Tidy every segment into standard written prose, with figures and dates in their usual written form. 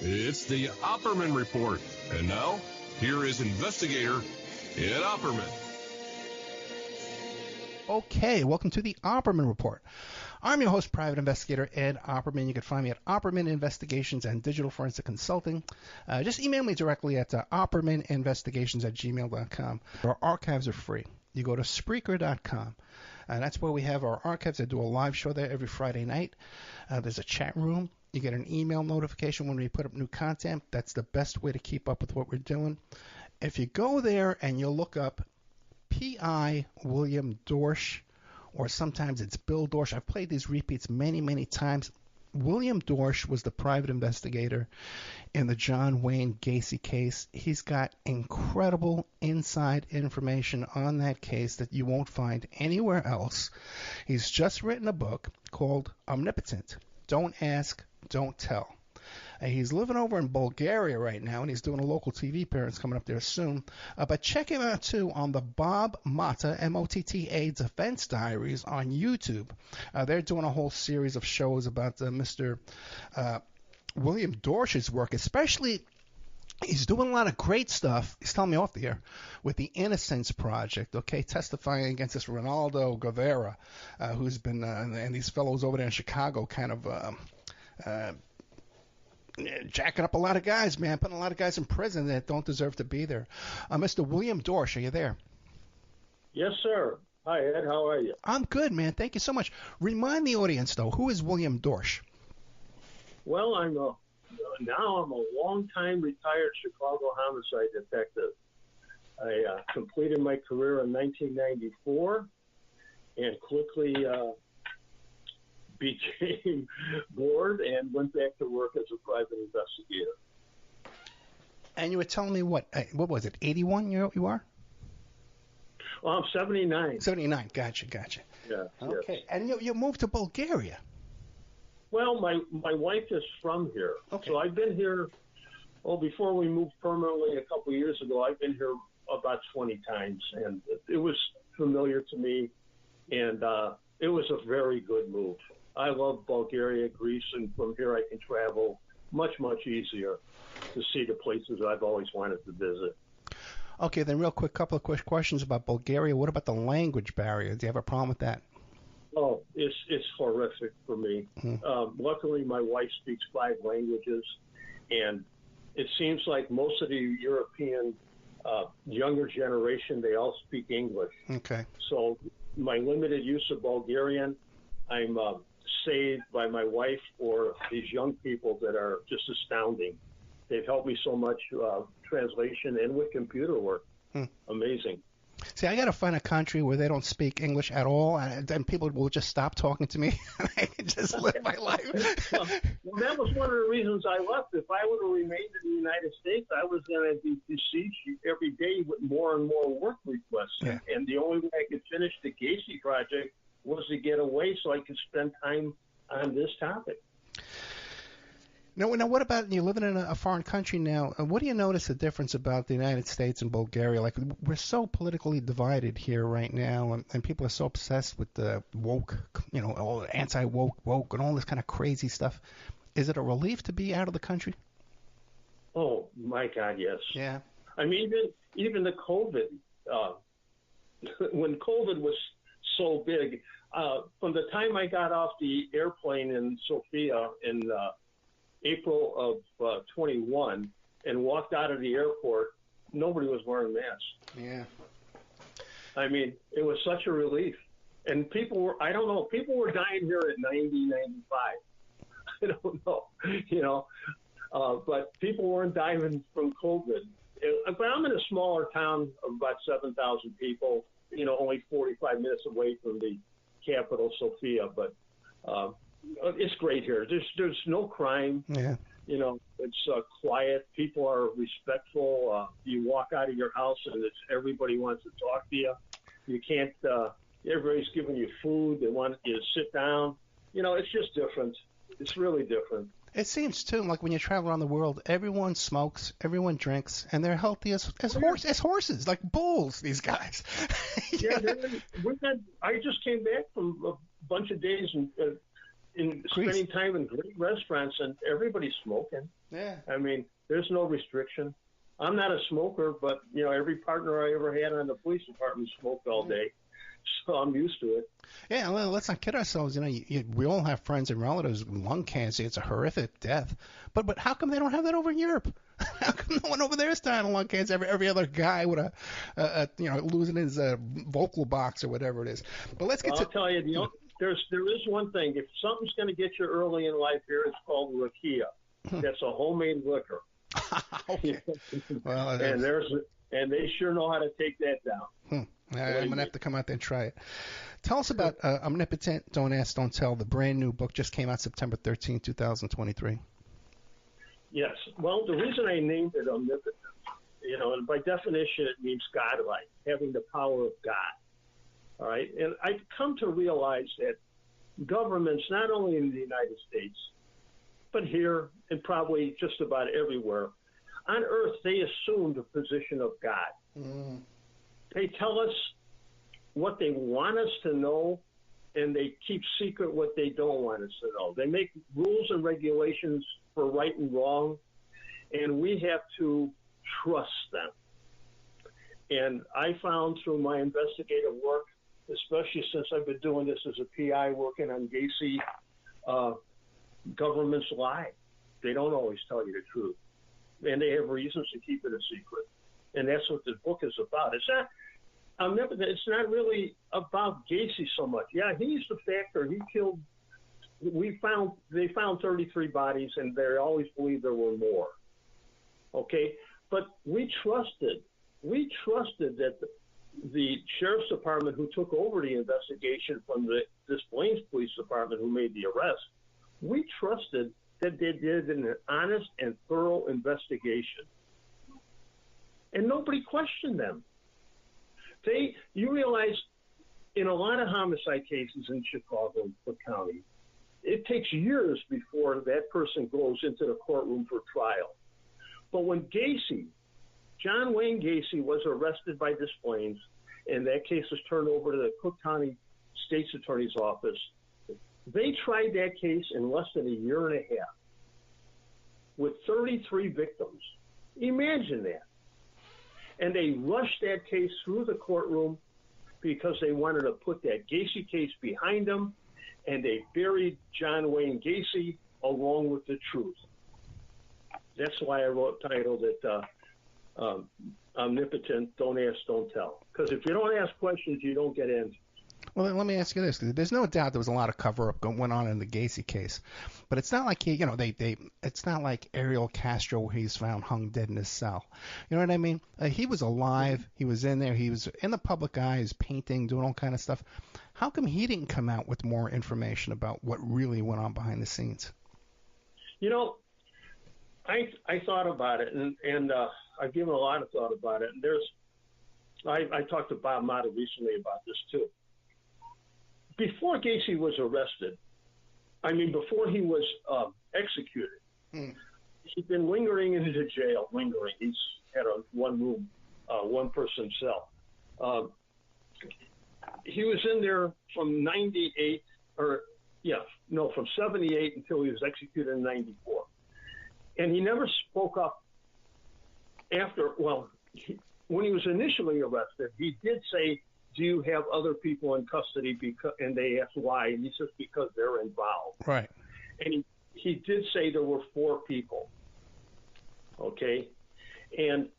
It's the Opperman Report. And now, here is investigator Ed Opperman. Okay, welcome to the Opperman Report. I'm your host, private investigator Ed Opperman. You can find me at Opperman Investigations and Digital Forensic Consulting. Just email me directly at oppermaninvestigations@gmail.com. Our archives are free. You go to Spreaker.com. That's where we have our archives. I do a live show there every Friday night. There's a chat room. You get an email notification when we put up new content. That's the best way to keep up with what we're doing. If you go there and you look up P.I. William Dorsch, or sometimes it's Bill Dorsch. I've played these repeats many, many times. William Dorsch was the private investigator in the John Wayne Gacy case. He's got incredible inside information on that case that you won't find anywhere else. He's just written a book called Omnipotent. Don't ask, don't tell. He's living over in Bulgaria right now, and he's doing a local TV appearance coming up there soon. But check him out, too, on the Bob Motta, M-O-T-T-A, Defense Diaries on YouTube. They're doing a whole series of shows about Mr. William Dorsch's work, especially. He's doing a lot of great stuff. He's telling me off the air with the Innocence Project, okay, testifying against this Ronaldo Guevara, who's been, and these fellows over there in Chicago kind of jacking up a lot of guys, man, putting a lot of guys in prison that don't deserve to be there. Mr. William Dorsch, are you there? Yes, sir. Hi, Ed. How are you? I'm good, man. Thank you so much. Remind the audience, though, who is William Dorsch? Well, I'm a long-time retired Chicago homicide detective. I completed my career in 1994 and quickly became bored and went back to work as a private investigator. And you were telling me what was it, 81 you are? Well, I'm 79. 79, gotcha. Yeah. Okay, yes. and you moved to Bulgaria. Well, my wife is from here. Okay. So I've been here, before we moved permanently a couple of years ago, I've been here about 20 times, and it was familiar to me, and it was a very good move. I love Bulgaria, Greece, and from here I can travel much, much easier to see the places I've always wanted to visit. Okay, then real quick, couple of quick questions about Bulgaria. What about the language barrier? Do you have a problem with that? Oh, it's horrific for me. Luckily, my wife speaks 5 languages, and it seems like most of the European younger generation, they all speak English. Okay. So my limited use of Bulgarian, I'm saved by my wife or these young people that are just astounding. They've helped me so much, translation and with computer work. Amazing. See, I got to find a country where they don't speak English at all, and then people will just stop talking to me, and I can just live my life. Well, that was one of the reasons I left. If I would have remained in the United States, I was going to be besieged every day with more and more work requests. Yeah. And the only way I could finish the Gacy project was to get away so I could spend time on this topic. Now, what about you living in a foreign country now? What do you notice the difference about the United States and Bulgaria? Like, we're so politically divided here right now, and people are so obsessed with the woke, all anti-woke, and all this kind of crazy stuff. Is it a relief to be out of the country? Oh, my God, yes. Yeah. I mean, even the COVID, when COVID was so big, from the time I got off the airplane in Sofia in April of 21 and walked out of the airport, nobody was wearing masks. Yeah. I mean, it was such a relief. And people were dying here at 90, 95. I don't know, but people weren't dying from COVID. But I'm in a smaller town of about 7,000 people, only 45 minutes away from the capital, Sofia, but it's great here. There's no crime. Yeah. It's quiet. People are respectful. You walk out of your house and everybody wants to talk to you. You can't. Everybody's giving you food. They want you to sit down. It's just different. It's really different. It seems too like when you travel around the world, everyone smokes, everyone drinks, and they're healthy as horses, like bulls. These guys. Yeah, I just came back from a bunch of days spending time in great restaurants, and everybody's smoking. Yeah. I mean, there's no restriction. I'm not a smoker, but, every partner I ever had on the police department smoked all day. So I'm used to it. Yeah, well, let's not kid ourselves. We all have friends and relatives with lung cancer. It's a horrific death. But how come they don't have that over in Europe? How come no one over there is dying of lung cancer? Every other guy with losing his vocal box or whatever it is. But let's get I'll tell you, there is one thing. If something's going to get you early in life here, it's called rakia. That's a homemade liquor. Okay. Well, and they sure know how to take that down. I'm going to have to come out there and try it. Tell us about Omnipotent, Don't Ask, Don't Tell. The brand new book just came out September 13, 2023. Yes. Well, the reason I named it Omnipotent, and by definition it means godlike, having the power of God. All right? And I've come to realize that governments, not only in the United States, but here and probably just about everywhere, on earth, they assume the position of God. Mm. They tell us what they want us to know, and they keep secret what they don't want us to know. They make rules and regulations for right and wrong, and we have to trust them. And I found through my investigative work, especially since I've been doing this as a PI working on Gacy, governments lie. They don't always tell you the truth. And they have reasons to keep it a secret. And that's what this book is about. It's not really about Gacy so much. Yeah, he's the factor. He killed. They found 33 bodies, and they always believed there were more. Okay, but we trusted that the sheriff's department who took over the investigation from the Des Plaines Police Department who made the arrest, we trusted that they did an honest and thorough investigation. And nobody questioned them. You realize in a lot of homicide cases in Chicago and Cook County, it takes years before that person goes into the courtroom for trial. But when John Wayne Gacy was arrested by Des Plaines, and that case was turned over to the Cook County State's Attorney's Office, they tried that case in less than a year and a half with 33 victims. Imagine that. And they rushed that case through the courtroom because they wanted to put that Gacy case behind them, and they buried John Wayne Gacy along with the truth. That's why I titled it Omnipotent, Don't Ask, Don't Tell. Because if you don't ask questions, you don't get answers. Well, let me ask you this. There's no doubt there was a lot of cover-up went on in the Gacy case. But it's not like it's not like Ariel Castro where he's found hung dead in his cell. You know what I mean? He was alive. He was in there. He was in the public eye. He was painting, doing all kind of stuff. How come he didn't come out with more information about what really went on behind the scenes? I thought about it, and I've given a lot of thought about it. And I talked to Bob Mata recently about this too. Before Gacy was arrested, before he was executed, he'd been lingering in the jail. He's had a one-room, one-person cell. He was in there from from 78 until he was executed in 94. And he never spoke up when he was initially arrested, he did say, do you have other people in custody? And they asked why, and he says because they're involved. Right. And he did say there were 4 people. Okay? And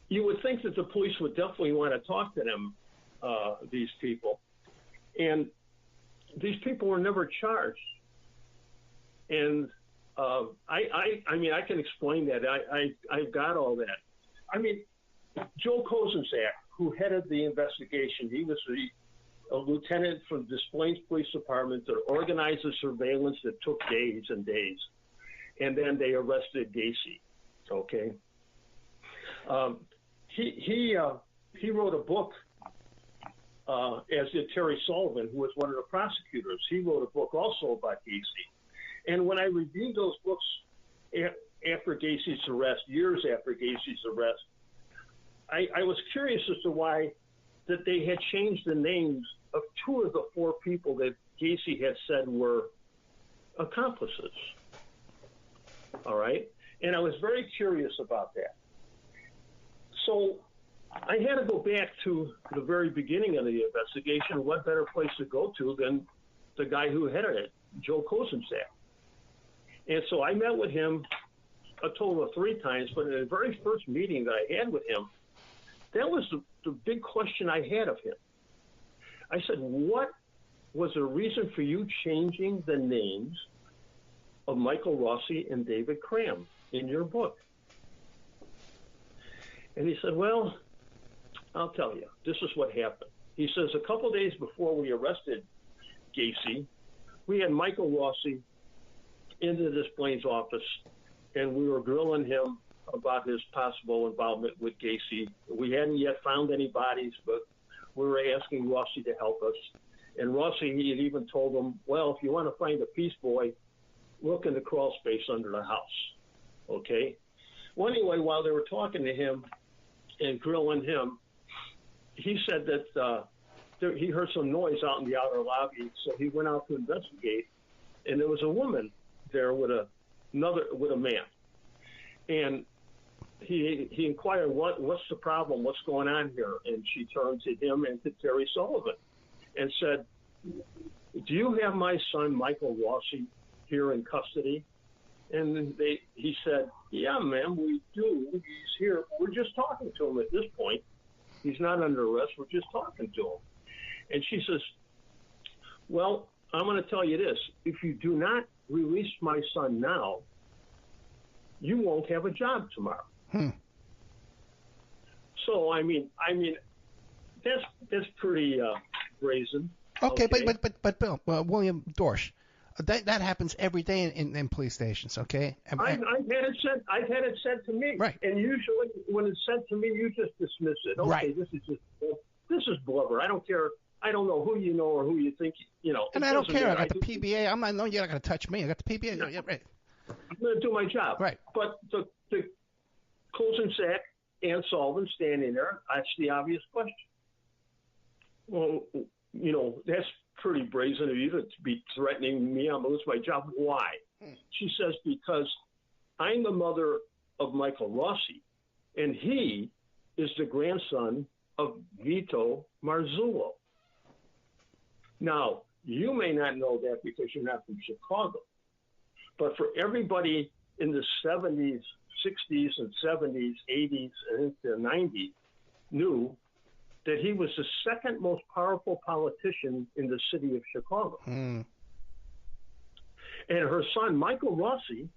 you would think that the police would definitely want to talk to them, these people. And these people were never charged. And I can explain that. I've got all that. Joe Kozenzak, who headed the investigation, he was a lieutenant from Des Plaines Police Department that organized the surveillance that took days and days. And then they arrested Gacy. Okay. He wrote a book, as did Terry Sullivan, who was one of the prosecutors. He wrote a book also about Gacy. And when I reviewed those books after Gacy's arrest, years after Gacy's arrest, I was curious as to why that they had changed the names of two of the four people that Gacy had said were accomplices. All right? And I was very curious about that. So I had to go back to the very beginning of the investigation. What better place to go to than the guy who headed it, Joe Kozenczak. And so I met with him a total of 3 times, but in the very first meeting that I had with him, that was the big question I had of him. I said, what was the reason for you changing the names of Michael Rossi and David Cram in your book? And he said, well, I'll tell you, this is what happened. He says, a couple of days before we arrested Gacy, we had Michael Rossi into this Blain's office, and we were grilling him about his possible involvement with Gacy. We hadn't yet found any bodies, but we were asking Rossi to help us. And Rossi, he had even told him, well, if you want to find a peace boy, look in the crawl space under the house. Okay? Well, anyway, while they were talking to him and grilling him, he said that he heard some noise out in the outer lobby, so he went out to investigate, and there was a woman there with a man. And he inquired, what's the problem? What's going on here? And she turned to him and to Terry Sullivan and said, do you have my son, Michael Rossi, here in custody? And he said, yeah, ma'am, we do. He's here. We're just talking to him at this point. He's not under arrest. We're just talking to him. And she says, well, I'm going to tell you this. If you do not release my son now, you won't have a job tomorrow. So, I mean, that's pretty brazen. Okay, but Bill, William Dorsch, that happens every day in police stations. Okay, I've had it sent to me, right? And usually, when it's sent to me, you just dismiss it. Okay, right. This is blubber. I don't care. I don't know who you know or who you think you know. And I don't care. I got the PBA. I'm not. No, you're not going to touch me. I got the PBA. No. Yeah, right. I'm going to do my job. Right. But the Kozenczak and Sullivan standing there, that's the obvious question. Well, you know, that's pretty brazen of you to be threatening me. I'm going to lose my job. Why? She says, because I'm the mother of Michael Rossi, and he is the grandson of Vito Marzullo. Now, you may not know that because you're not from Chicago, but for everybody in the 70s, 60s and 70s, 80s, and into the 90s knew that he was the second most powerful politician in the city of Chicago. And her son, Michael Rossi,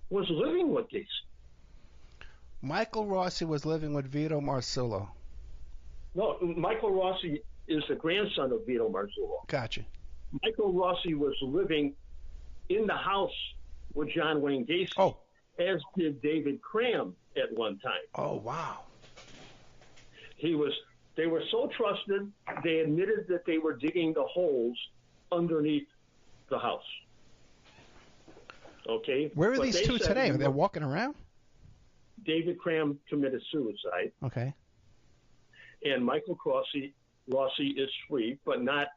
was living with Gacy. Michael Rossi was living with Vito Marzullo. No, Michael Rossi is the grandson of Vito Marzullo. Gotcha. Michael Rossi was living in the house with John Wayne Gacy, as did David Cram at one time. Oh, wow. They were so trusted, they admitted that they were digging the holes underneath the house. Okay? Where are these two today? Are they walking around? David Cram committed suicide. Okay. And Michael Rossi is free, but not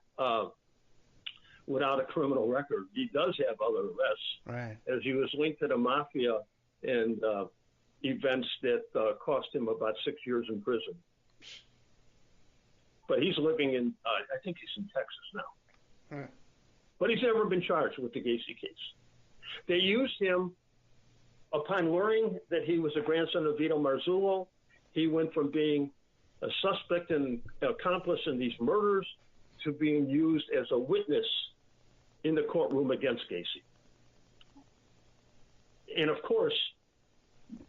without a criminal record. He does have other arrests, right? As he was linked to the mafia and events that cost him about 6 years in prison. But he's living in, I think he's in Texas now. Right. But he's never been charged with the Gacy case. They used him upon learning that he was a grandson of Vito Marzullo. He went from being a suspect and accomplice in these murders to being used as a witness in the courtroom against Gacy. And of course,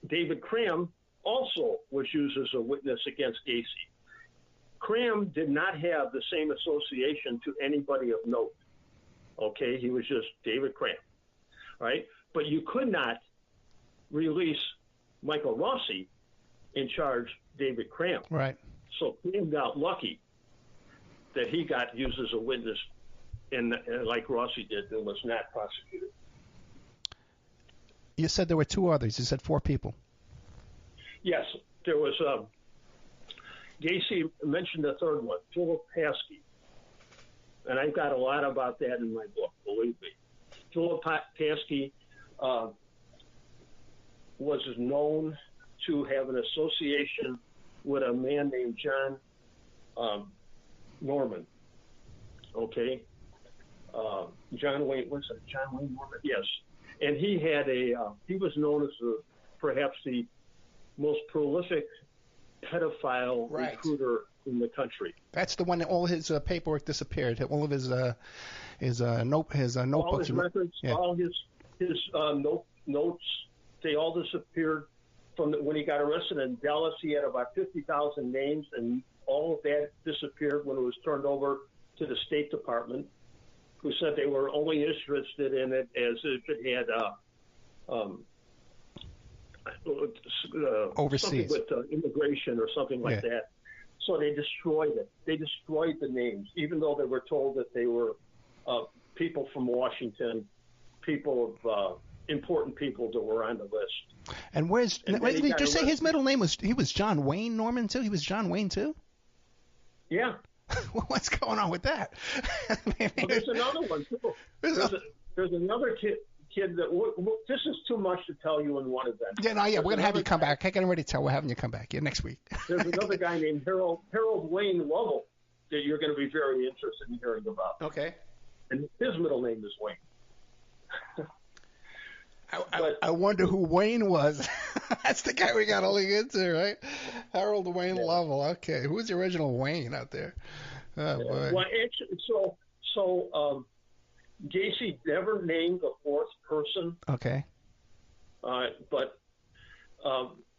David Cram also was used as a witness against Gacy. Cram did not have the same association to anybody of note. Okay, he was just David Cram, right? But you could not release Michael Rossi and charge David Cram. Right. So Cram got lucky that he got used as a witness, and like Rossi did, and was not prosecuted. You said there were two others. You said 4 people. Yes, there was Gacy mentioned the third one, Philip Paskey. And I've got a lot about that in my book, believe me. Philip Paskey was known to have an association with a man named John Norman. Okay? John Wayne, what's that? John Wayne Norman? Yes. And he had he was known as perhaps the most prolific pedophile recruiter in the country. That's the one that all his paperwork disappeared. All of his notebooks, all his records, all his notes, they all disappeared from when he got arrested in Dallas. He had about 50,000 names, and all of that disappeared when it was turned over to the State Department, who said they were only interested in it as if it had overseas something with immigration or something like that. So they destroyed it. They destroyed the names, even though they were told that they were people from Washington, people of important people that were on the list. And did you just say his middle name was? He was John Wayne Norman too. He was John Wayne too. Yeah. What's going on with that? Well, there's another one too. There's another kid that this is too much to tell you in one event. We're gonna have you come back. I can already tell we're having you come back next week. There's another guy named Harold Wayne Lovell that you're going to be very interested in hearing about. Okay. And his middle name is Wayne. I wonder who Wayne was. That's the guy we got to look into, right? Harold Wayne Lovell. Okay, who's the original Wayne out there? Oh boy. Well, actually, so Gacy never named the fourth person. Okay. But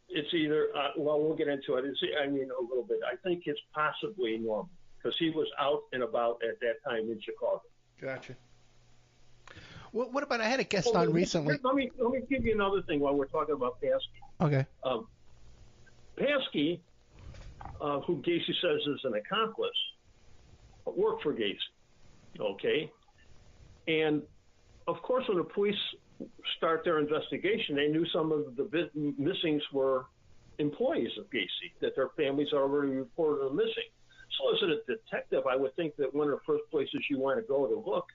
it's either we'll get into it. A little bit. I think it's possibly Norman because he was out and about at that time in Chicago. Gotcha. Well, what about I had a guest on recently. Let me give you another thing while we're talking about Paskey. Okay. Paskey, who Gacy says is an accomplice, worked for Gacy. Okay. And of course, when the police start their investigation, they knew some of the missings were employees of Gacy, that their families already reported them missing. So as a detective, I would think that one of the first places you want to go to look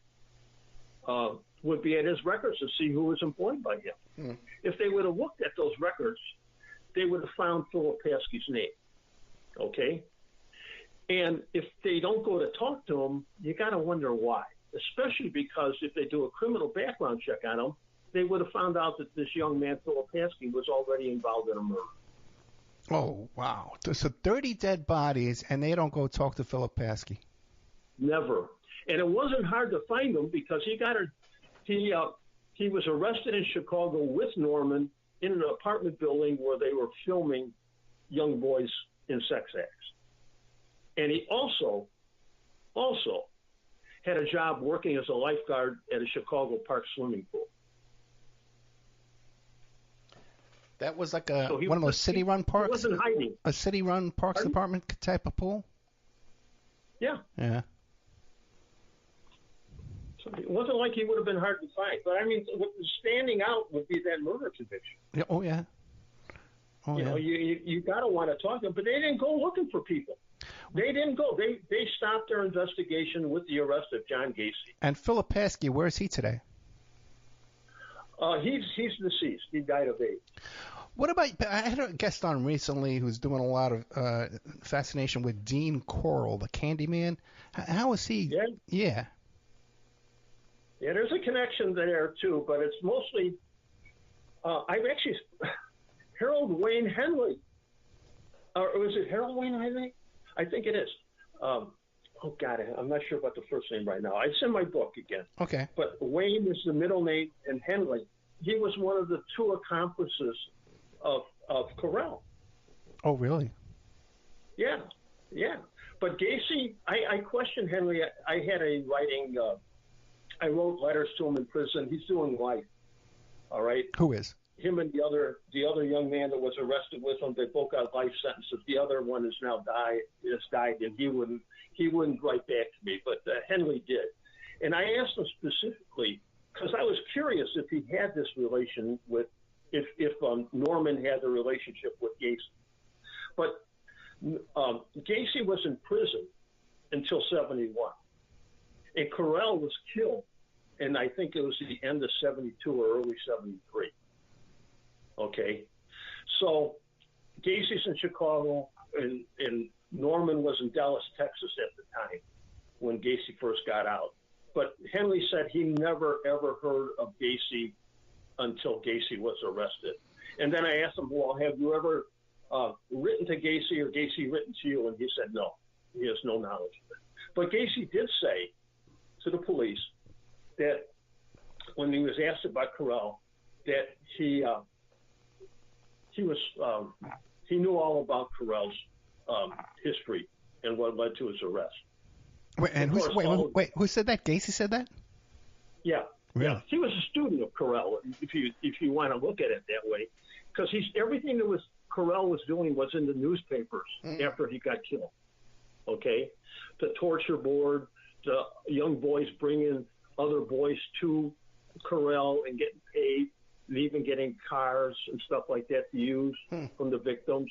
would be at his records to see who was employed by him. If they would have looked at those records, they would have found Philip Paskey's name. Okay? And if they don't go to talk to him, you got to wonder why, especially because if they do a criminal background check on him, they would have found out that this young man, Philip Paskey, was already involved in a murder. Oh, wow. So 30 dead bodies, and they don't go talk to Philip Paskey? Never. And it wasn't hard to find him because he was arrested in Chicago with Norman in an apartment building where they were filming young boys in sex acts. And he also had a job working as a lifeguard at a Chicago Park swimming pool. That was like one of those city-run parks? He wasn't hiding. A city-run parks department type of pool? Yeah. Yeah. So it wasn't like he would have been hard to find. But, what was standing out would be that murder conviction. Yeah. Oh, yeah. You got to want to talk to them. But they didn't go looking for people. They didn't go. They stopped their investigation with the arrest of John Gacy. And Philip Paskey, where is he today? He's deceased. He died of AIDS. What about, I had a guest on recently who's doing a lot of fascination with Dean Coral, the Candyman. How is he? Yeah. Yeah, there's a connection there, too, but it's mostly, Harold Wayne Henley. Or was it Harold Wayne Henley? I think it is. I'm not sure about the first name right now. It's in my book again. Okay. But Wayne is the middle name, and Henley, he was one of the two accomplices of Correll. Oh, really? Yeah. But Gacy, I questioned Henley. I had a writing, I wrote letters to him in prison. He's doing life. All right? Who is? Him and the other young man that was arrested with him, they both got life sentences. The other one is now died, and he wouldn't write back to me, but Henley did. And I asked him specifically, because I was curious if he had this relation with, if Norman had a relationship with Gacy. But Gacy was in prison until 71. And Correll was killed, and I think it was the end of 72 or early 73. Okay? So Gacy's in Chicago, and Norman was in Dallas, Texas at the time when Gacy first got out. But Henley said he never, ever heard of Gacy until Gacy was arrested. And then I asked him, well, have you ever written to Gacy or Gacy written to you? And he said no. He has no knowledge of it. But Gacy did say to the police that when he was asked about Correll, that he knew all about Correll's history and what led to his arrest. Wait, who said that? Gacy said that? Yeah. Really? Yeah. He was a student of Correll, if you want to look at it that way, because everything that Correll was doing was in the newspapers after he got killed. Okay, the torture board, the young boys bringing other boys to Correll and getting paid, and even getting cars and stuff like that to use from the victims.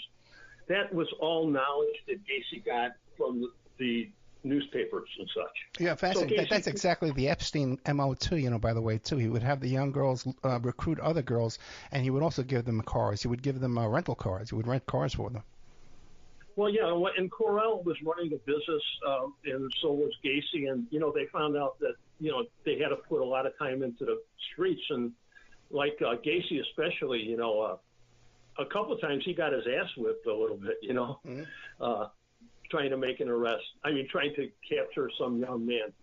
That was all knowledge that Gacy got from the newspapers and such. Yeah, fascinating. That's exactly the Epstein MO too, by the way, too. He would have the young girls recruit other girls, and he would also give them cars. He would give them rental cars. He would rent cars for them. Well, yeah, and Correll was running the business, and so was Gacy, and, they found out that, they had to put a lot of time into the streets, and like Gacy especially, a couple of times he got his ass whipped a little bit, trying to make an arrest. Trying to capture some young man.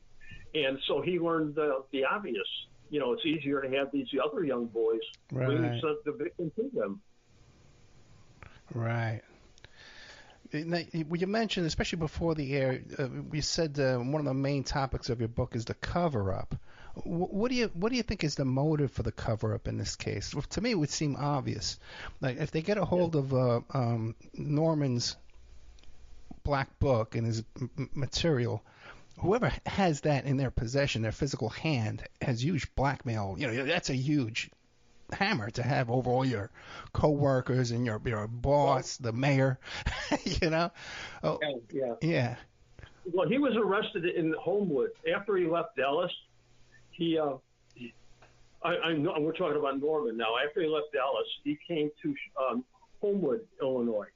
And so he learned the obvious. It's easier to have these other young boys bring the victim to them. Right. Now, you mentioned, especially before the air, you said one of the main topics of your book is the cover-up. What do you think is the motive for the cover-up in this case? Well, to me, it would seem obvious. Like if they get a hold of Norman's black book and his material, whoever has that in their possession, their physical hand, has huge blackmail. That's a huge hammer to have over all your co-workers and your boss, the mayor. Oh, yeah. Well, he was arrested in Homewood after he left Dallas. We're talking about Norman now. After he left Dallas, he came to Homewood, Illinois,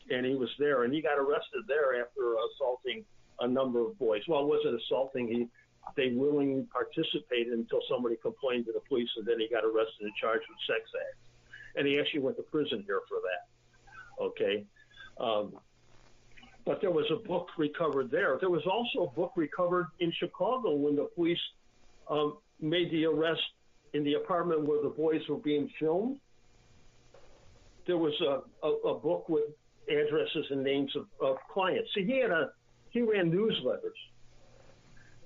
and he was there, and he got arrested there after assaulting a number of boys. Well, it wasn't assaulting. They willingly participated until somebody complained to the police, and then he got arrested and charged with sex acts. And he actually went to prison here for that. Okay. But there was a book recovered there. There was also a book recovered in Chicago when the police made the arrest in the apartment where the boys were being filmed. There was a book with addresses and names of clients. See, he ran newsletters.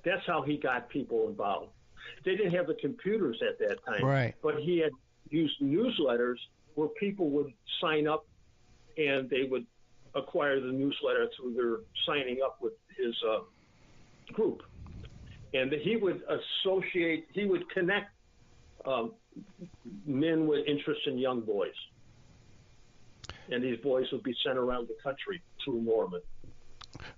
That's how he got people involved. They didn't have the computers at that time, right? But he had used newsletters where people would sign up, and they would acquire the newsletter through their signing up with his group. And he would connect men with interest in young boys. And these boys would be sent around the country through Norman.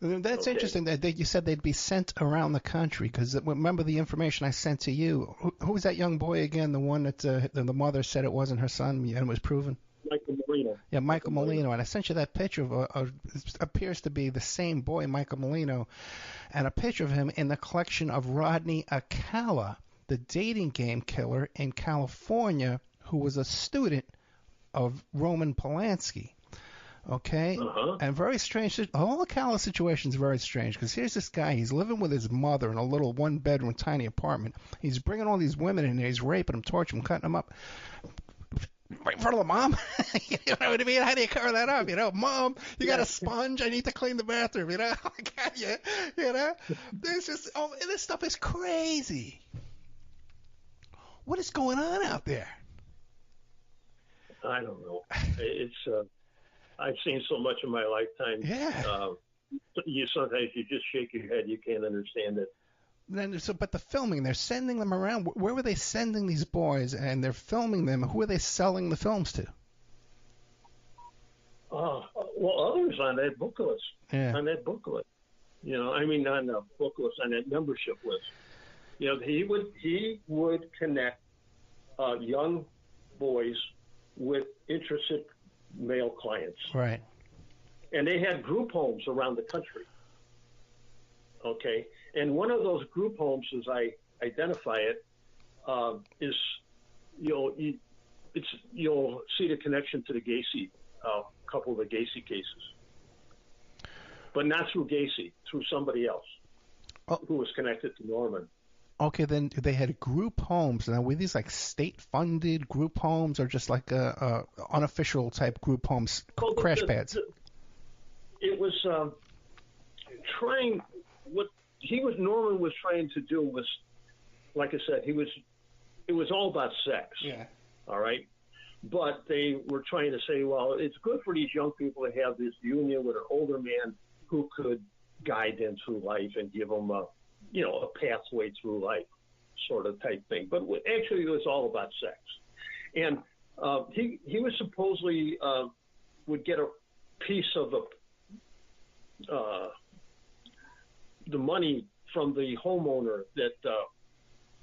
That's interesting that you said they'd be sent around the country, because remember the information I sent to you. Who was that young boy again? The one that the mother said it wasn't her son and it was proven? Michael Molino. Yeah, Michael Molino. And I sent you that picture of appears to be the same boy, Michael Molino, and a picture of him in the collection of Rodney Acala, the dating game killer in California, who was a student of Roman Polanski. Okay? And very strange. The whole Acala situation is very strange, because here's this guy. He's living with his mother in a little one-bedroom tiny apartment. He's bringing all these women in there. He's raping them, torturing them, cutting them up. Right in front of the mom. You know what I mean? How do you cover that up? Mom, you got a sponge? I need to clean the bathroom. I got you. There's just, this stuff is crazy. What is going on out there? I don't know. It's I've seen so much in my lifetime. Yeah. Sometimes you just shake your head. You can't understand it. But the filming, they're sending them around. Where were they sending these boys? And they're filming them. Who are they selling the films to? Well, others on that booklet. Yeah. On that booklet. On the booklet, on that membership list. He would connect young boys with interested male clients. Right. And they had group homes around the country. Okay. And one of those group homes, as I identify it, is you'll see the connection to the Gacy, couple of the Gacy cases, but not through Gacy, through somebody else who was connected to Norman. Okay, then they had group homes. Now, were these like state-funded group homes or just like unofficial type group homes, crash pads? It was Norman was trying to do was, like I said, it was all about sex. Yeah. All right. But they were trying to say, well, it's good for these young people to have this union with an older man who could guide them through life and give them a pathway through life, sort of type thing. But actually, it was all about sex. And he was supposedly would get a piece of the money from the homeowner that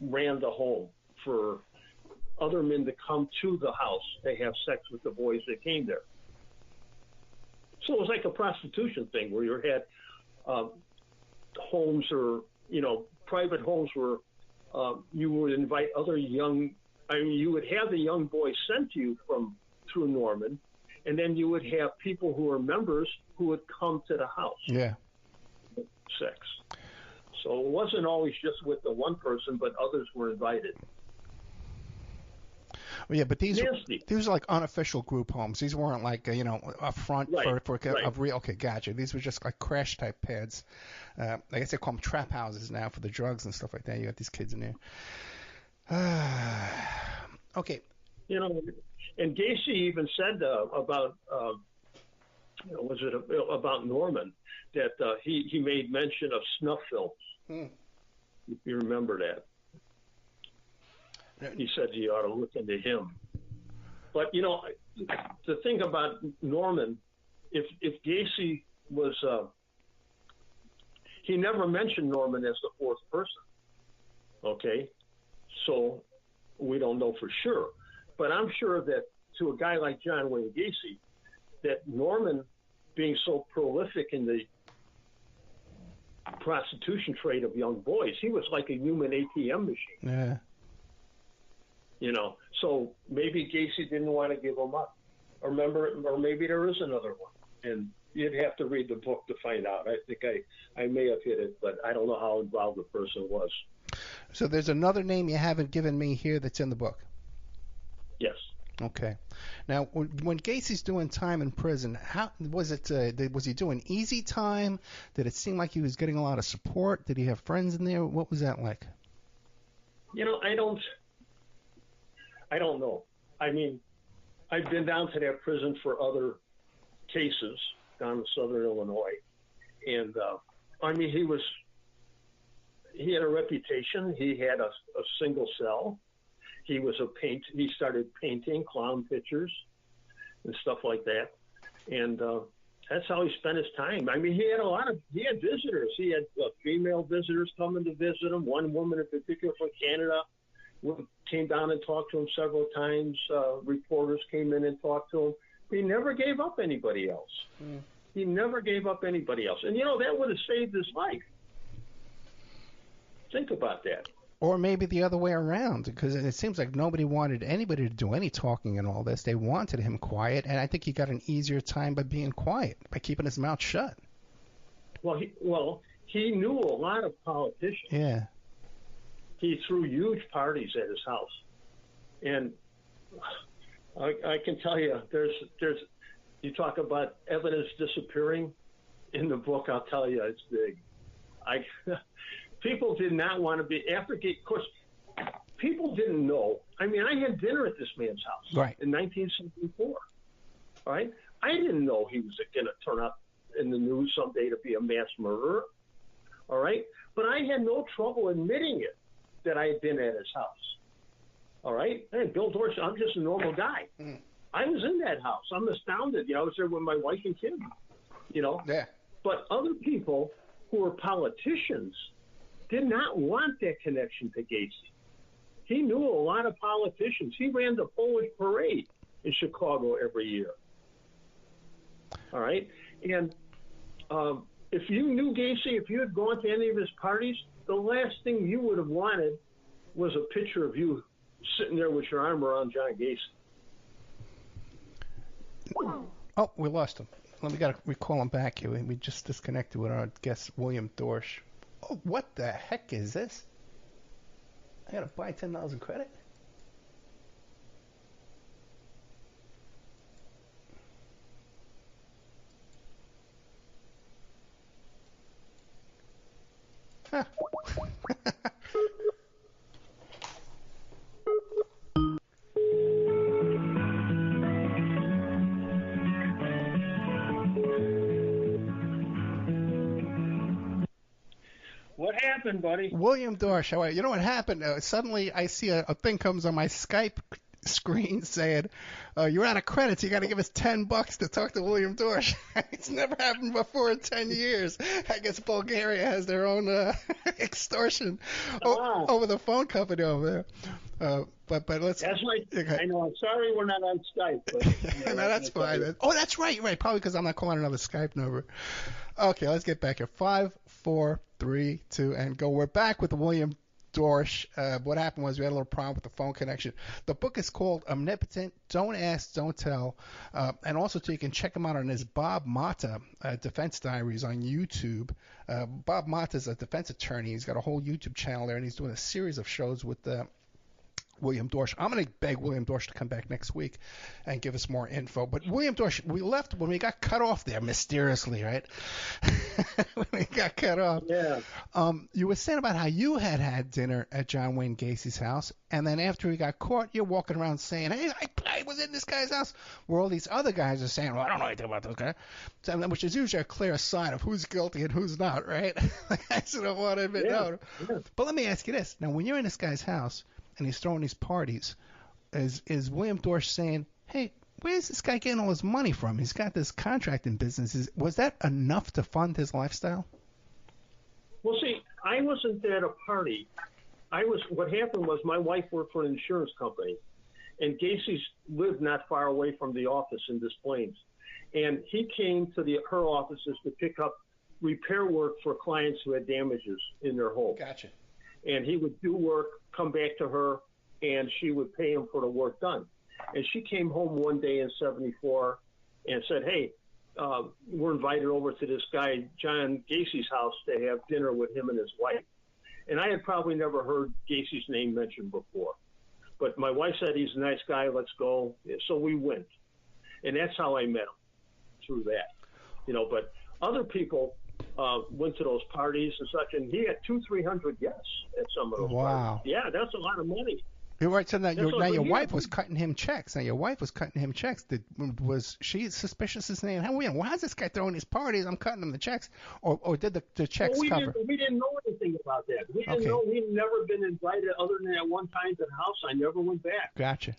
ran the home for other men to come to the house to have sex with the boys that came there. So it was like a prostitution thing where you had homes or, private homes where you would invite other you would have the young boys sent to you through Norman, and then you would have people who were members who would come to the house. Yeah. Sex. So it wasn't always just with the one person, but others were invited. Well, yeah, but these were like unofficial group homes. These weren't like a front for real. Okay, gotcha. These were just like crash type pads. I guess they call them trap houses now for the drugs and stuff like that. You got these kids in there. Okay. And Gacy even said about about Norman that he made mention of snuff films. If you remember that. He said you ought to look into him. But, the thing about Norman, if Gacy was, he never mentioned Norman as the fourth person. Okay? So we don't know for sure. But I'm sure that to a guy like John Wayne Gacy, that Norman being so prolific in the prostitution trade of young boys, he was like a human ATM machine. Yeah. So maybe Gacy didn't want to give him up. Or maybe there is another one. And you'd have to read the book to find out. I think I may have hit it, but I don't know how involved the person was. So there's another name you haven't given me here that's in the book. Yes. Okay. Now, when Gacy's doing time in prison, how was it? Was he doing easy time? Did it seem like he was getting a lot of support? Did he have friends in there? What was that like? I don't know. I mean, I've been down to that prison for other cases down in Southern Illinois, and he had a reputation. He had a single cell. He started painting clown pictures and stuff like that, and that's how he spent his time. I mean, he had visitors. He had female visitors coming to visit him. One woman in particular from Canada came down and talked to him several times. Reporters came in and talked to him. He never gave up anybody else. He never gave up anybody else. And, that would have saved his life. Think about that. Or maybe the other way around, because it seems like nobody wanted anybody to do any talking and all this. They wanted him quiet, and I think he got an easier time by being quiet, by keeping his mouth shut. Well, he knew a lot of politicians. Yeah. He threw huge parties at his house, and I can tell you, there's you talk about evidence disappearing in the book. I'll tell you, it's big. People did not want to be of course. People didn't know. I mean, I had dinner at this man's house in 1974. All right, I didn't know he was going to turn up in the news someday to be a mass murderer. All right, but I had no trouble admitting it, that I had been at his house. All right? Hey, Bill Dorsch, I'm just a normal guy. I was in that house. I'm astounded. I was there with my wife and kids. Yeah. But other people who were politicians did not want that connection to Gacy. He knew a lot of politicians. He ran the Polish parade in Chicago every year. All right? And if you knew Gacy, if you had gone to any of his parties, the last thing you would have wanted was a picture of you sitting there with your arm around John Gacy. Oh, we lost him. We got to recall him back here. We just disconnected with our guest, William Dorsch. Oh, what the heck is this? I got to buy $10 in credit? Huh. What happened, buddy? William Dorsch, how are you? You know what happened? Suddenly I see a thing comes on my Skype screen saying, you're out of credits. You got to give us $10 to talk to William Dorsch. It's never happened before in 10 years. I guess Bulgaria has their own extortion over the phone company over there. But let's. That's right. Okay. I know. I'm sorry we're not on Skype. But, No, that's fine. Oh, that's right. You're right. Probably because I'm not calling another Skype number. Okay, let's get back here. 5, 4, 3, 2, and go. We're back with William Dorsch. What happened was we had a little problem with the phone connection. The book is called Omnipotent, Don't Ask, Don't Tell. And also, too, you can check him out on his Bob Mata Defense Diaries on YouTube. Bob Mata is a defense attorney. He's got a whole YouTube channel there, and he's doing a series of shows with William Dorsch. I'm going to beg William Dorsch to come back next week and give us more info. But William Dorsch, we left when we got cut off there mysteriously, right? When we got cut off. Yeah. You were saying about how you had dinner at John Wayne Gacy's house, and then after he got caught, you're walking around saying, hey, I was in this guy's house, where all these other guys are saying, well, I don't know anything about this guy, which is usually a clear sign of who's guilty and who's not, right? I don't want to admit no. Yeah. But let me ask you this. Now, when you're in this guy's house, and he's throwing these parties, is William Dorsch saying, hey, where's this guy getting all his money from? He's got this contracting business. Was that enough to fund his lifestyle? Well, see, I wasn't at a party. What happened was my wife worked for an insurance company, and Gacy's lived not far away from the office in Des Plaines. And he came to her offices to pick up repair work for clients who had damages in their home. Gotcha. And he would do work, come back to her, and she would pay him for the work done. And she came home one day in 74 and said, hey, we're invited over to this guy, John Gacy's house, to have dinner with him and his wife. And I had probably never heard Gacy's name mentioned before. But my wife said, he's a nice guy, let's go. So we went. And that's how I met him, through that. But other people went to those parties and such, and he had 200-300 guests at some of those parties. Yeah, that's a lot of money. You're right. So now your wife was cutting him checks. Was she suspicious of saying, how's this guy throwing these parties? I'm cutting him the checks. Or did the checks cover? We didn't know anything about that. We didn't know. We'd never been invited other than at one time to the house. I never went back. Gotcha.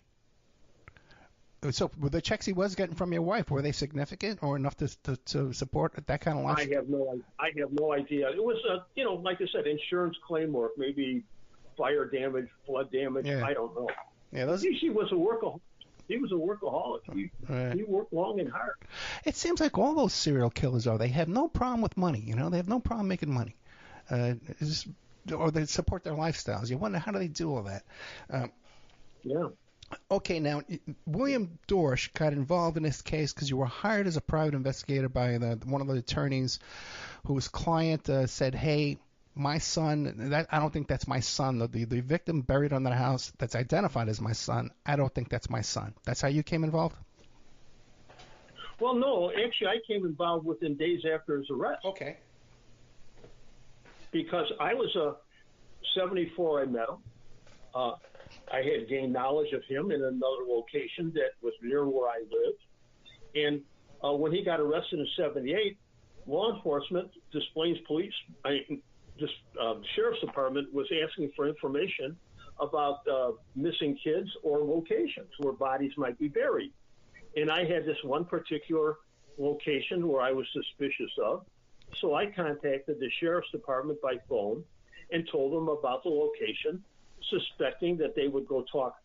So the checks he was getting from your wife, were they significant or enough to support that kind of lifestyle? I have no idea. It was, like I said, insurance claim work, maybe fire damage, flood damage. Yeah. I don't know. Yeah, he was a workaholic. He was a workaholic. He worked long and hard. It seems like all those serial killers they have no problem with money. They have no problem making money. Or they support their lifestyles. You wonder, how do they do all that? Yeah. Okay, now, William Dorsch got involved in this case because you were hired as a private investigator by one of the attorneys whose client said, hey, my son, I don't think that's my son. The victim buried under the house that's identified as my son, I don't think that's my son. That's how you came involved? Well, no. Actually, I came involved within days after his arrest. Okay. Because I was 74, I met him. I had gained knowledge of him in another location that was near where I lived. And when he got arrested in 78, law enforcement, Des Plaines Police, Sheriff's Department was asking for information about missing kids or locations where bodies might be buried. And I had this one particular location where I was suspicious of. So I contacted the sheriff's department by phone and told them about the location, suspecting that they would go talk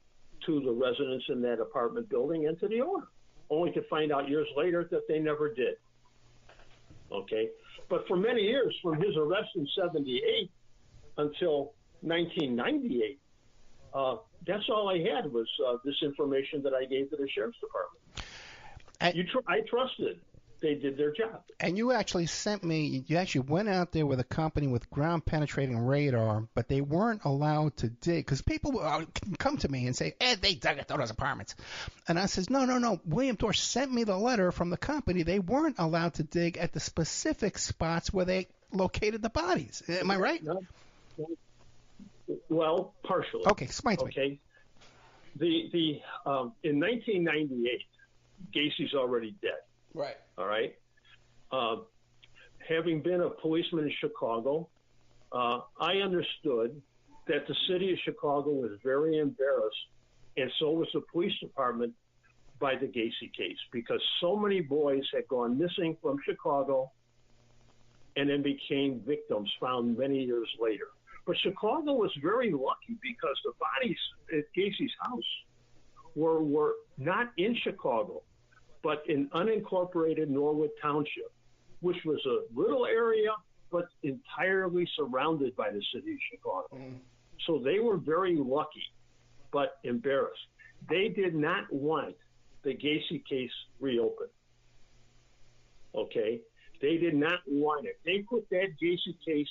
to the residents in that apartment building and to the owner, only to find out years later that they never did. Okay? But for many years, from his arrest in 78 until 1998, that's all I had was this information that I gave to the sheriff's department. I trusted they did their job. And you actually you actually went out there with a company with ground penetrating radar, but they weren't allowed to dig, because people can come to me and say, they dug at those apartments. And I says, no. William Dorsch sent me the letter from the company. They weren't allowed to dig at the specific spots where they located the bodies. Am I right? No. Well, partially. Okay, explain to me. Okay. In 1998, Gacy's already dead. Right. All right. Having been a policeman in Chicago, I understood that the city of Chicago was very embarrassed, and so was the police department, by the Gacy case, because so many boys had gone missing from Chicago and then became victims found many years later. But Chicago was very lucky because the bodies at Gacy's house were not in Chicago, but in unincorporated Norwood Township, which was a little area, but entirely surrounded by the city of Chicago. Mm. So they were very lucky, but embarrassed. They did not want the Gacy case reopened. Okay? They did not want it. They put that Gacy case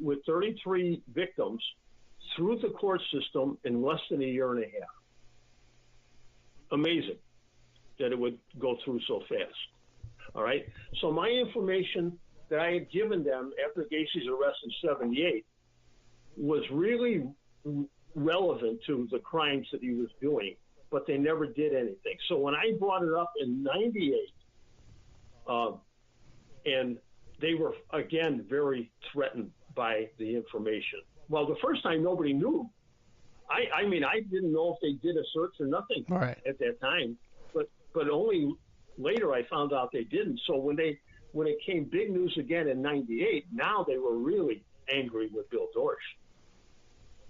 with 33 victims through the court system in less than a year and a half. Amazing that it would go through so fast. All right? So my information that I had given them after Gacy's arrest in 78 was really relevant to the crimes that he was doing, but they never did anything. So when I brought it up in 98, and they were, again, very threatened by the information. Well, the first time nobody knew. I mean, I didn't know if they did a search or nothing at that time, but only later I found out they didn't. So when it came big news again in 98, now they were really angry with Bill Dorsch,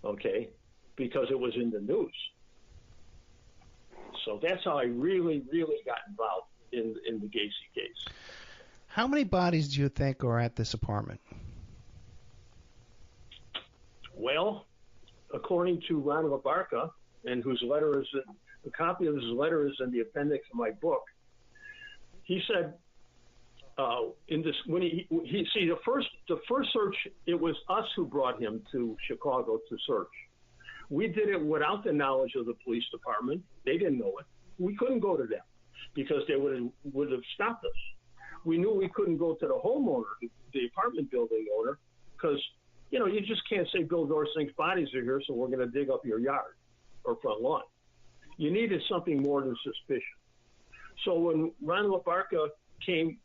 okay, because it was in the news. So that's how I really, really got involved in the Gacy case. How many bodies do you think are at this apartment? Well, according to Ron LaBarca, and whose letter is a copy of his letter is in the appendix of my book, he said in this when he the first search, it was us who brought him to Chicago to search. We did it without the knowledge of the police department. They didn't know it. We couldn't go to them because they would have stopped us. We knew we couldn't go to the homeowner, the apartment building owner, because you just can't say Bill Dorsch thinks bodies are here, so we're going to dig up your yard or front lawn. You needed something more than suspicion. So when Ron LaBarca came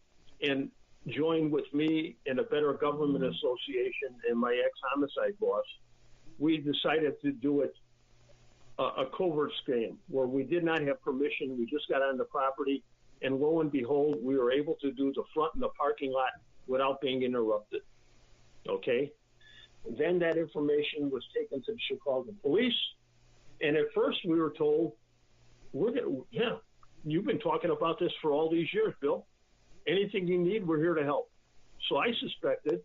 and joined with me in a Better Government Association and my ex-homicide boss, we decided to do it a covert scam where we did not have permission. We just got on the property, and lo and behold, we were able to do the front and the parking lot without being interrupted. Okay? Then that information was taken to the Chicago police, and at first we were told, you've been talking about this for all these years, Bill. Anything you need, we're here to help. So I suspected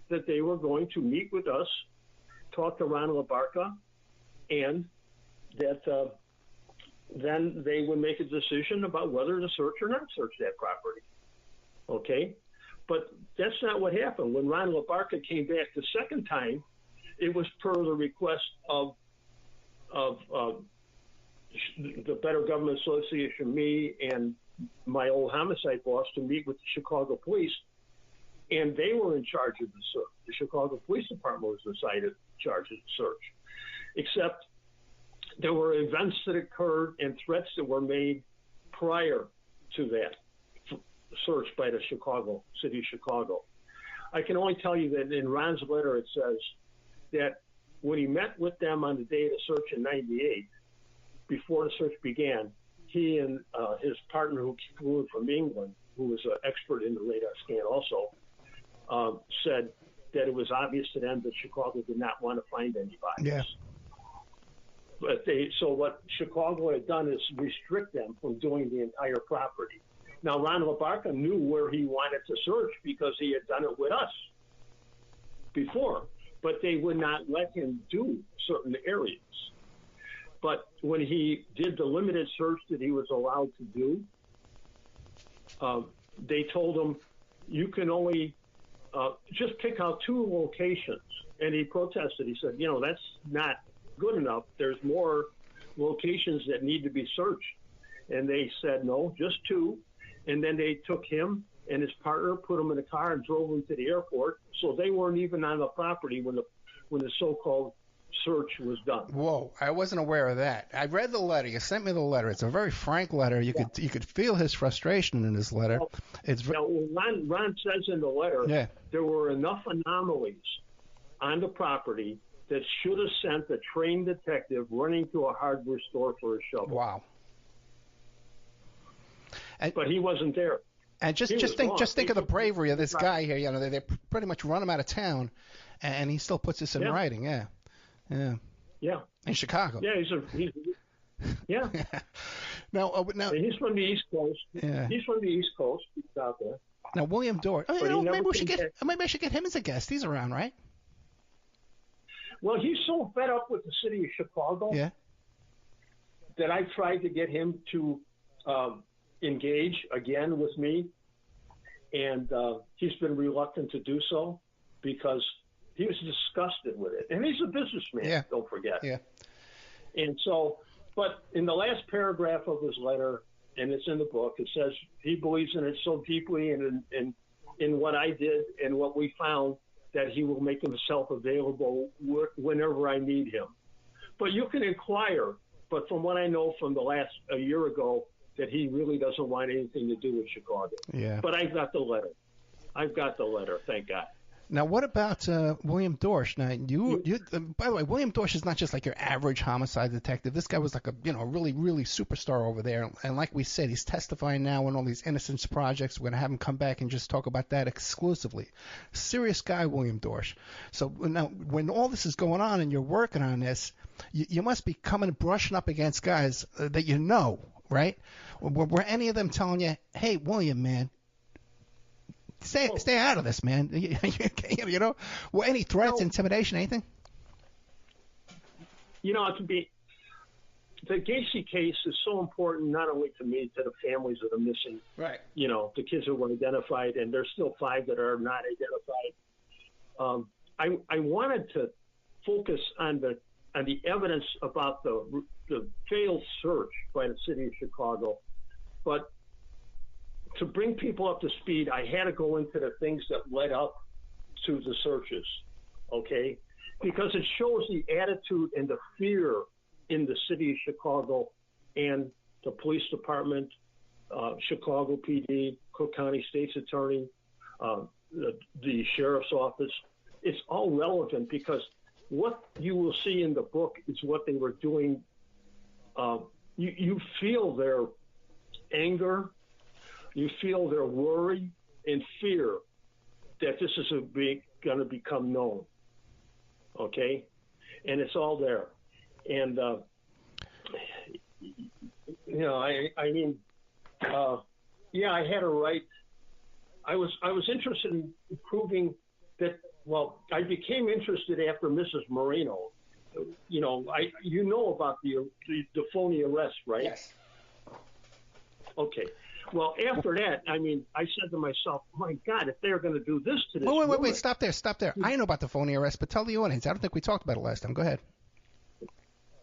that they were going to meet with us, talk to Ron LaBarca, and that then they would make a decision about whether to search or not search that property. Okay? But that's not what happened. When Ron LaBarca came back the second time, it was per the request of the Better Government Association, me and my old homicide boss, to meet with the Chicago police, and they were in charge of the search. The Chicago Police Department was decided charge of the search, except there were events that occurred and threats that were made prior to that search by the city of Chicago. I can only tell you that in Ron's letter it says that when he met with them on the day of the search in 98, before the search began, he and his partner who flew in from England, who was an expert in the radar scan also, said that it was obvious to them that Chicago did not want to find anybody. Yeah. But so what Chicago had done is restrict them from doing the entire property. Now, Ron LaBarca knew where he wanted to search because he had done it with us before, but they would not let him do certain areas. But when he did the limited search that he was allowed to do, they told him, you can only just pick out 2 locations. And he protested. He said, that's not good enough. There's more locations that need to be searched. And they said, no, just 2. And then they took him and his partner, put him in a car and drove him to the airport. So they weren't even on the property when the so-called search was done. Whoa, I wasn't aware of that. I read the letter. You sent me the letter. It's a very frank letter. You could feel his frustration in his letter. Ron says in the letter, there were enough anomalies on the property that should have sent a trained detective running to a hardware store for a shovel. Wow. But he wasn't there. And just think of the bravery of this guy here. They pretty much run him out of town, and he still puts this in writing. Yeah. In Chicago. Yeah, he's Now he's from the East Coast. Yeah. He's from the East Coast. He's out there. Now William Dorsch. Maybe I should get him as a guest. He's around, right? Well, he's so fed up with the city of Chicago that I tried to get him to engage again with me, and he's been reluctant to do so because he was disgusted with it. And he's a businessman, don't forget. Yeah. And so, but in the last paragraph of his letter, and it's in the book, it says he believes in it so deeply and in what I did and what we found that he will make himself available whenever I need him. But you can inquire, but from what I know from a year ago, that he really doesn't want anything to do with Chicago. Yeah. But I've got the letter. Thank God. Now, what about William Dorsch? Now, by the way, William Dorsch is not just like your average homicide detective. This guy was like a really, really superstar over there. And like we said, he's testifying now on all these innocence projects. We're going to have him come back and just talk about that exclusively. Serious guy, William Dorsch. So now, when all this is going on and you're working on this, you must be brushing up against guys that you know, right? Were any of them telling you, hey, William, man, Stay out of this, man. Were any threats, intimidation, anything? The Gacy case is so important, not only to me, to the families that are missing. Right. The kids that were identified, and there's still 5 that are not identified. I wanted to focus on the evidence about the failed search by the city of Chicago, but to bring people up to speed, I had to go into the things that led up to the searches, okay? Because it shows the attitude and the fear in the city of Chicago and the police department, Chicago PD, Cook County State's Attorney, the sheriff's office. It's all relevant because what you will see in the book is what they were doing. You feel their anger. You feel their worry and fear that this is going to become known, okay? And it's all there. And, I had a right. I was interested in proving that, I became interested after Mrs. Moreno. About the phony arrest, right? Yes. Okay. Well, after that, I said to myself, my God, if they're going to do this to this Wait, stop there. I know about the phony arrest, but tell the audience. I don't think we talked about it last time. Go ahead.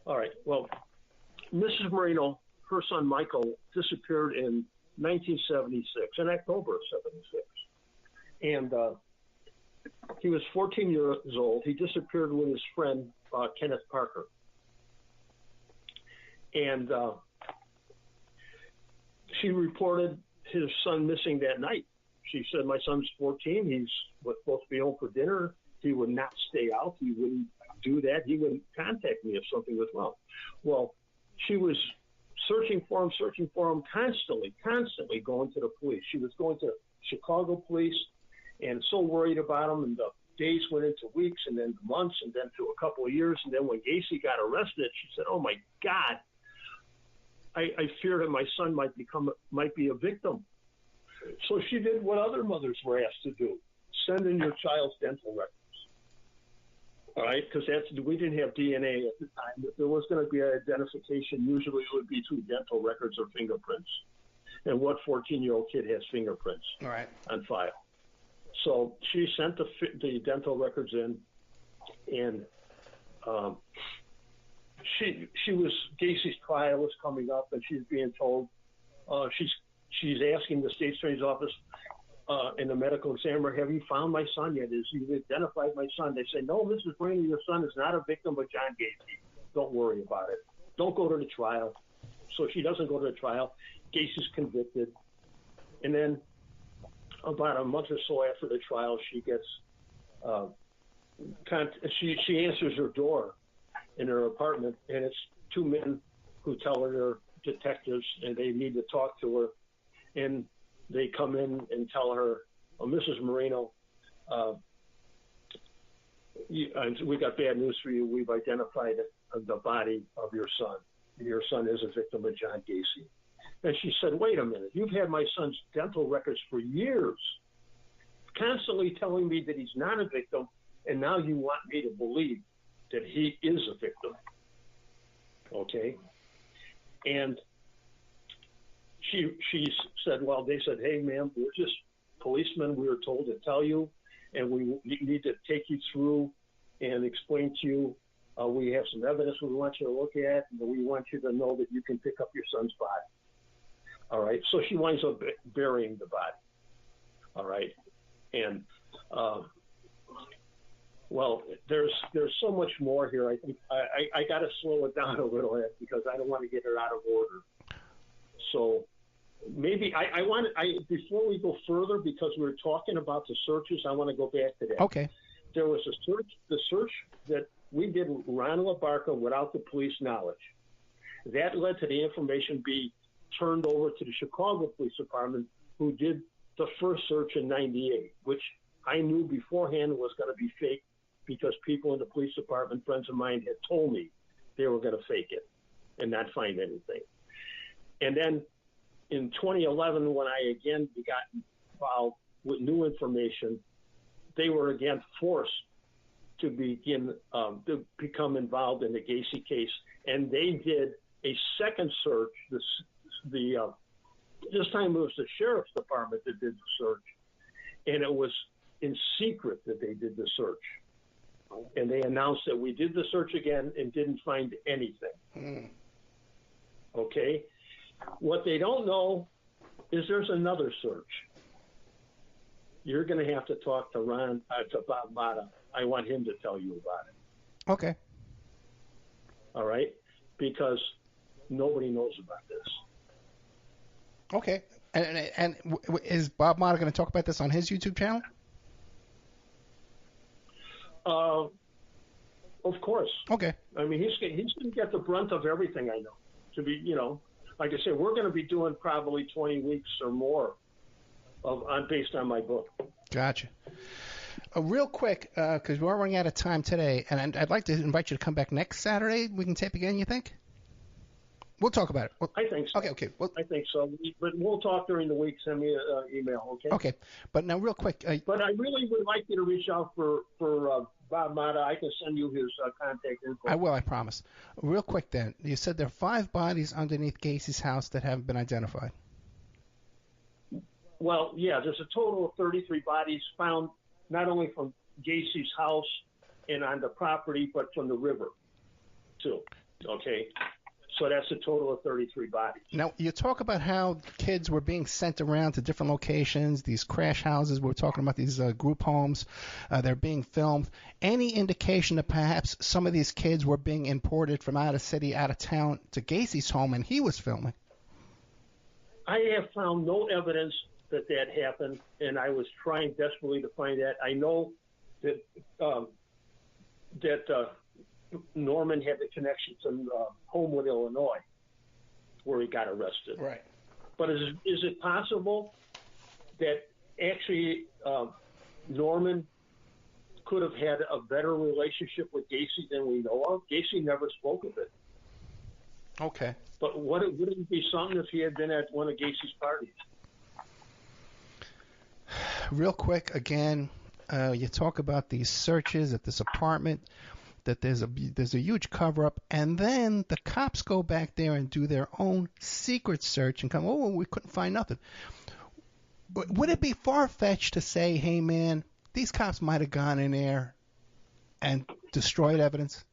All right. Well, Mrs. Moreno, her son Michael, disappeared in 1976, in October of 76. And he was 14 years old. He disappeared with his friend, Kenneth Parker. And she reported his son missing that night. She said, my son's 14. He was supposed to be home for dinner. He would not stay out. He wouldn't do that. He wouldn't contact me if something was wrong. Well, she was searching for him, constantly going to the police. She was going to Chicago police and so worried about him, and the days went into weeks and then months and then to a couple of years. And then when Gacy got arrested, she said, "Oh my God, I fear that my son might be a victim." So she did what other mothers were asked to do: send in your child's dental records. All right, because we didn't have DNA at the time. If there was going to be an identification, usually it would be through dental records or fingerprints. And what 14-year-old kid has fingerprints on file? So she sent the dental records in, and Gacy's trial was coming up, and she's being told she's asking the state attorney's office and the medical examiner, "Have you found my son yet? Has he identified my son?" They say, "No, Mrs. Brady, your son is not a victim of John Gacy. Don't worry about it. Don't go to the trial." So she doesn't go to the trial. Gacy's convicted, and then about a month or so after the trial, she gets she answers her door in her apartment, and it's two men who tell her they're detectives and they need to talk to her. And they come in and tell her, "Oh, Mrs. Marino, we got bad news for you. We've identified the body of your son. Your son is a victim of John Gacy." And she said, "Wait a minute. You've had my son's dental records for years, constantly telling me that he's not a victim, and now you want me to believe that he is a victim." Okay? And she said, "Well," they said, "Hey, ma'am, we're just policemen. We were told to tell you, and we need to take you through and explain to you. We have some evidence we want you to look at, and we want you to know that you can pick up your son's body." All right. So she winds up burying the body. All right. And well, there's so much more here. I think I got to slow it down a little bit because I don't want to get it out of order. So maybe before we go further, because we were talking about the searches, I want to go back to that. Okay. There was the search that we did with Ronald Abarca without the police knowledge. That led to the information be turned over to the Chicago Police Department, who did the first search in '98, which I knew beforehand was going to be fake because people in the police department, friends of mine, had told me they were going to fake it and not find anything. And then in 2011, when I again got involved with new information, they were again forced to become involved in the Gacy case, and they did a second search. This time it was the sheriff's department that did the search, and it was in secret that they did the search. And they announced that we did the search again and didn't find anything. Okay? What they don't know is there's another search. You're going to have to talk to Bob Mata. I want him to tell you about it. Okay. All right? Because nobody knows about this. Okay. And is Bob Mata going to talk about this on his YouTube channel? Of course. Okay. I mean, he's going to get the brunt of everything, I know. To be, like I said, we're going to be doing probably 20 weeks or more based on my book. Gotcha. Real quick, because we're running out of time today, and I'd like to invite you to come back next Saturday. We can tape again, you think? We'll talk about it. I think so. Okay. Well, I think so. But we'll talk during the week. Send me an email, okay? Okay. But now, real quick. But I really would like you to reach out for Bob Mata. I can send you his contact info. I will, I promise. Real quick then. You said there are 5 bodies underneath Gacy's house that haven't been identified. Well, yeah, there's a total of 33 bodies found not only from Gacy's house and on the property, but from the river, too. Okay? So that's a total of 33 bodies. Now, you talk about how kids were being sent around to different locations, these crash houses. We're talking about these group homes. They're being filmed. Any indication that perhaps some of these kids were being imported from out of city, out of town to Gacy's home, and he was filming? I have found no evidence that happened, and I was trying desperately to find that. I know that Norman had the connection to Homewood, Illinois. where he got arrested. Right. But is it possible that actually Norman could have had a better relationship with Gacy than we know of? Gacy never spoke of it. Okay. But wouldn't it be something if he had been at one of Gacy's parties? Real quick, again, you talk about these searches at this apartment, that there's a huge cover-up, and then the cops go back there and do their own secret search and come, oh, we couldn't find nothing. Would it be far-fetched to say, hey, man, these cops might have gone in there and destroyed evidence?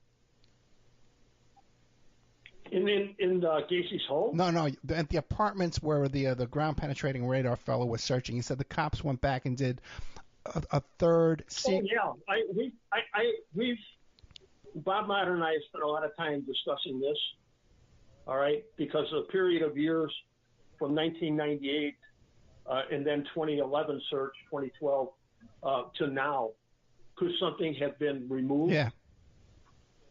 In Gacy's home? No, at the apartments where the ground-penetrating radar fellow was searching. He said the cops went back and did a third secret. Oh, yeah. Bob Matter and I have spent a lot of time discussing this, all right, because a period of years from 1998 and then 2011 search, 2012, to now, could something have been removed? Yeah.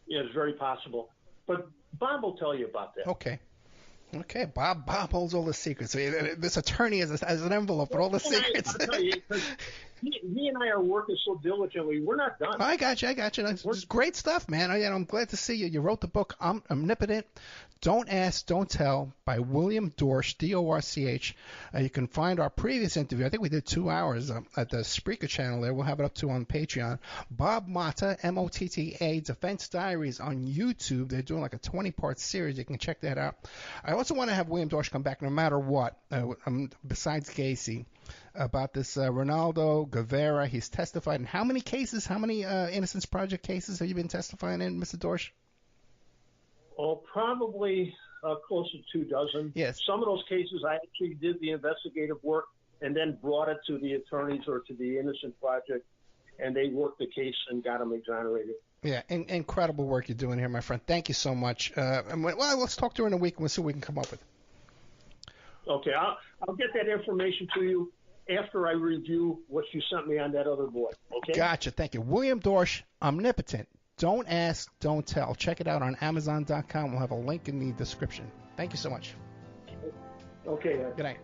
Yeah, it's very possible. But Bob will tell you about that. Okay, Bob holds all the secrets. This attorney has an envelope with all the secrets. I'll tell you, he and I are working so diligently. We're not done. I got you. It's great stuff, man. I'm glad to see you. You wrote the book Omnipotent, Don't Ask, Don't Tell by William Dorsch, D-O-R-C-H. You can find our previous interview. I think we did 2 hours at the Spreaker channel there. We'll have it up on Patreon. Bob Motta, M-O-T-T-A, Defense Diaries on YouTube. They're doing like a 20-part series. You can check that out. I also want to have William Dorsch come back no matter what, besides Gacy, about this Ronaldo Guevara. He's testified in how many cases, how many Innocence Project cases have you been testifying in, Mr. Dorsch? Oh, probably close to 24. Yes. Some of those cases I actually did the investigative work and then brought it to the attorneys or to the Innocence Project, and they worked the case and got them exonerated. Yeah, incredible work you're doing here, my friend. Thank you so much. Well, let's talk during the week and we'll see what we can come up with. Okay, I'll get that information to you after I review what you sent me on that other boy. Okay. Gotcha. Thank you. William Dorsch, Omnipotent. Don't Ask, Don't Tell. Check it out on Amazon.com. We'll have a link in the description. Thank you so much. Okay. Good night.